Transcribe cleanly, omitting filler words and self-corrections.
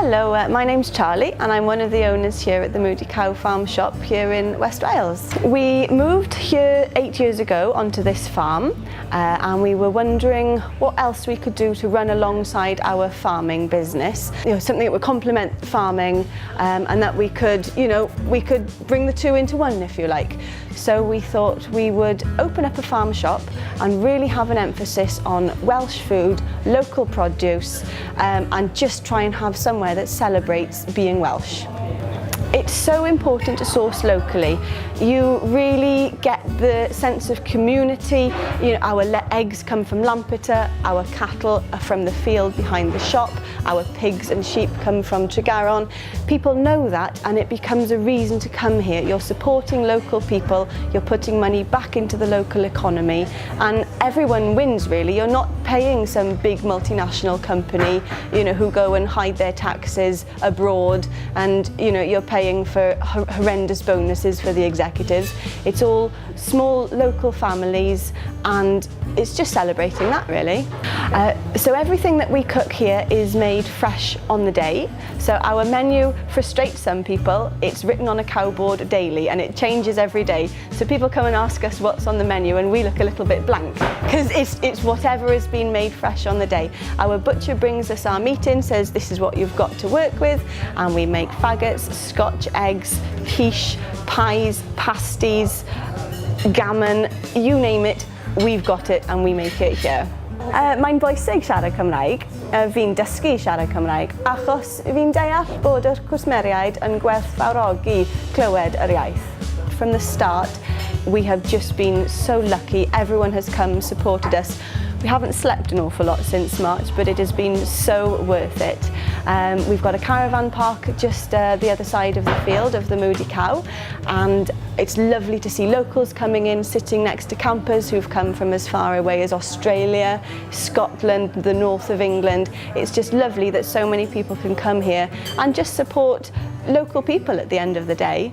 Hello, my name's Charlie and I'm one of the owners here at the Moody Cow farm shop here in West Wales. We moved here 8 years ago onto this farm and we were wondering what else we could do to run alongside our farming business. Something that would complement farming and that we could bring the two into one, if you like. So we thought we would open up a farm shop and really have an emphasis on Welsh food, local produce and just try and have somewhere that celebrates being Welsh. It's so important to source locally. You really get the sense of community. Our eggs come from Lampeter, our cattle are from the field behind the shop, our pigs and sheep come from Tregaron. People know that and it becomes a reason to come here. You're supporting local people, you're putting money back into the local economy and everyone wins really. You're not paying some big multinational company who go and hide their taxes abroad and you're paying for horrendous bonuses for the executives. It's all small local families and it's just celebrating that really. So everything that we cook here is made fresh on the day. So our menu frustrates some people. It's written on a cowboard daily and it changes every day. So people come and ask us what's on the menu and we look a little bit blank because it's whatever has been made fresh on the day. Our butcher brings us our meat in, says this is what you've got to work with, and we make faggots, Scotch eggs, quiche, pies, pasties, gammon, you name it, we've got it and we make it here. Mae'n bwysig siarad Cymraeg, fi'n dysgu siarad Cymraeg achos fi'n deall bod yr cwsmeriaid yn gwerthfawrogi clywed yr iaith. From the start, we have just been so lucky. Everyone has come, supported us. We haven't slept an awful lot since March, but it has been so worth it. We've got a caravan park just the other side of the field of the Moody Cow, and it's lovely to see locals coming in, sitting next to campers who've come from as far away as Australia, Scotland, the north of England. It's just lovely that so many people can come here and just support local people at the end of the day.